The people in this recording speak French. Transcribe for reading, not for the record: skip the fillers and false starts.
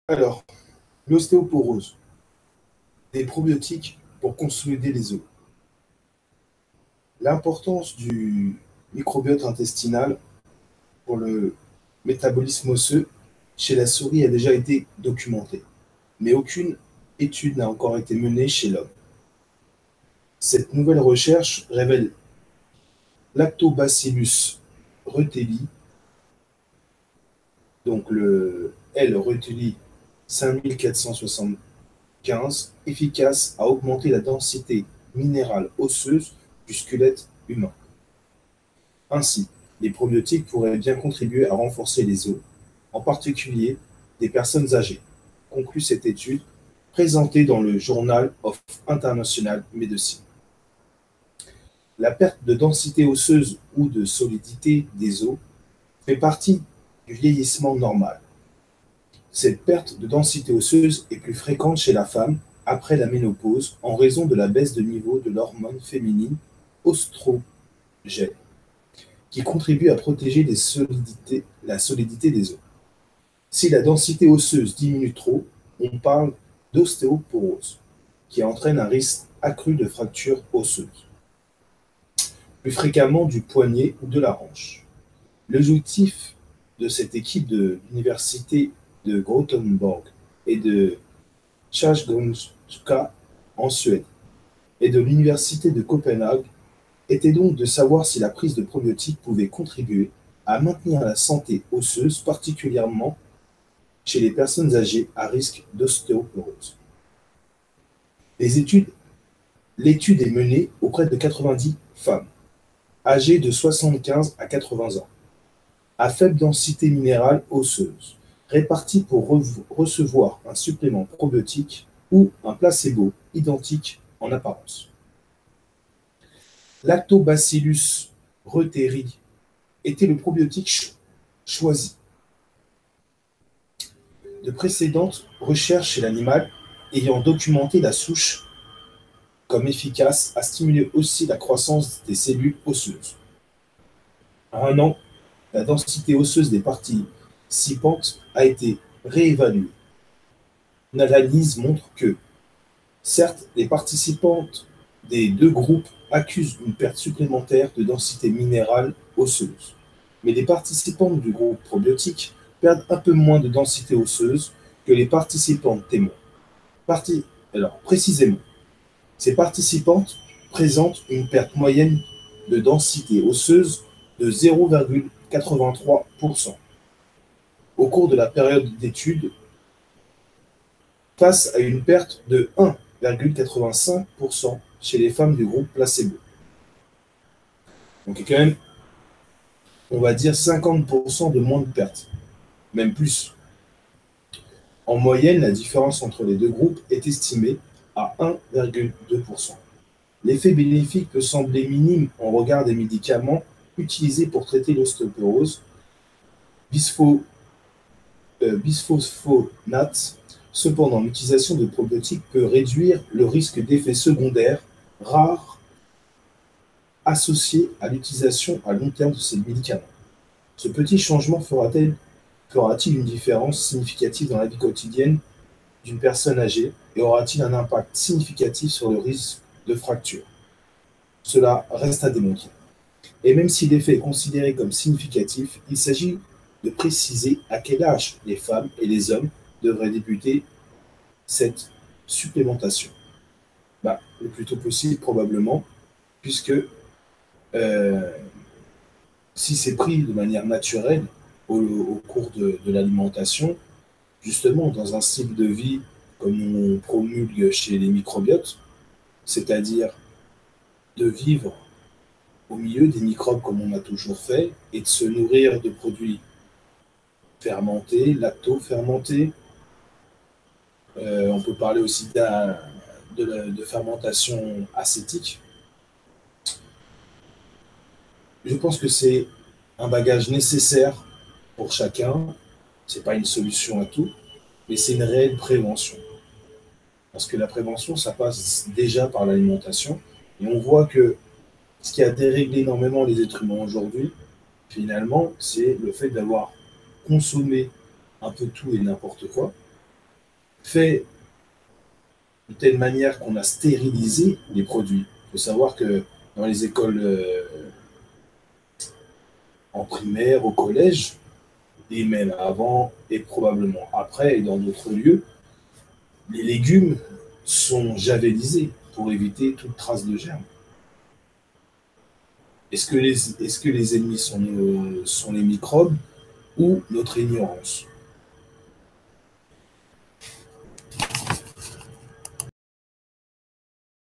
Alors, l'ostéoporose, des probiotiques pour consolider les os. L'importance du microbiote intestinal pour le métabolisme osseux chez la souris a déjà été documentée, mais aucune étude n'a encore été menée chez l'homme. Cette nouvelle recherche révèle Lactobacillus ruteli, donc le L. ruteli 5475, efficace à augmenter la densité minérale osseuse du squelette humain. Ainsi, les probiotiques pourraient bien contribuer à renforcer les os, en particulier des personnes âgées, conclut cette étude présentée dans le Journal of International Medicine. La perte de densité osseuse ou de solidité des os fait partie du vieillissement normal. Cette perte de densité osseuse est plus fréquente chez la femme après la ménopause en raison de la baisse de niveau de l'hormone féminine oestrogène, qui contribue à protéger la solidité des os. Si la densité osseuse diminue trop, on parle d'ostéoporose, qui entraîne un risque accru de fractures osseuses, plus fréquemment du poignet ou de la hanche. L'objectif de cette équipe de l'université de Gothenburg et de Sahlgrenska en Suède et de l'université de Copenhague était donc de savoir si la prise de probiotiques pouvait contribuer à maintenir la santé osseuse, particulièrement chez les personnes âgées à risque d'ostéoporose. L'étude est menée auprès de 90 femmes, âgées de 75 à 80 ans, à faible densité minérale osseuse, réparties pour recevoir un supplément probiotique ou un placebo identique en apparence. Lactobacillus reuteri était le probiotique choisi. De précédentes recherches chez l'animal ayant documenté la souche comme efficace à stimuler aussi la croissance des cellules osseuses. À un an, la densité osseuse des participantes a été réévaluée. Une analyse montre que, certes, les participantes des deux groupes accusent une perte supplémentaire de densité minérale osseuse, mais les participantes du groupe probiotique perdent un peu moins de densité osseuse que les participantes témoins. Alors, précisément, ces participantes présentent une perte moyenne de densité osseuse de 0,83% au cours de la période d'étude, face à une perte de 1,85% chez les femmes du groupe placebo. Donc il y a quand même, on va dire, 50% de moins de pertes, même plus. En moyenne, la différence entre les deux groupes est estimée à 1,2%. L'effet bénéfique peut sembler minime en regard des médicaments utilisés pour traiter l'ostéoporose, bisphosphonates. Cependant, l'utilisation de probiotiques peut réduire le risque d'effets secondaires rares associés à l'utilisation à long terme de ces médicaments. Ce petit changement fera-t-il une différence significative dans la vie quotidienne d'une personne âgée et aura-t-il un impact significatif sur le risque de fracture? Cela reste à démontrer. Et même si l'effet est considéré comme significatif, il s'agit de préciser à quel âge les femmes et les hommes devraient débuter cette supplémentation. Le plus tôt possible, probablement, puisque si c'est pris de manière naturelle au cours de l'alimentation, justement dans un style de vie comme on promulgue chez les microbiotes, c'est-à-dire de vivre au milieu des microbes comme on a toujours fait et de se nourrir de produits fermentés, lacto-fermentés. On peut parler aussi de fermentation acétique. Je pense que c'est un bagage nécessaire pour chacun. Ce n'est pas une solution à tout, mais c'est une réelle prévention. Parce que la prévention, ça passe déjà par l'alimentation. Et on voit que ce qui a déréglé énormément les êtres humains aujourd'hui, finalement, c'est le fait d'avoir consommé un peu tout et n'importe quoi, fait de telle manière qu'on a stérilisé les produits. Il faut savoir que dans les écoles en primaire, au collège, et même avant et probablement après et dans d'autres lieux, les légumes sont javellisés pour éviter toute trace de germe. Est-ce que les ennemis sont les microbes ou notre ignorance?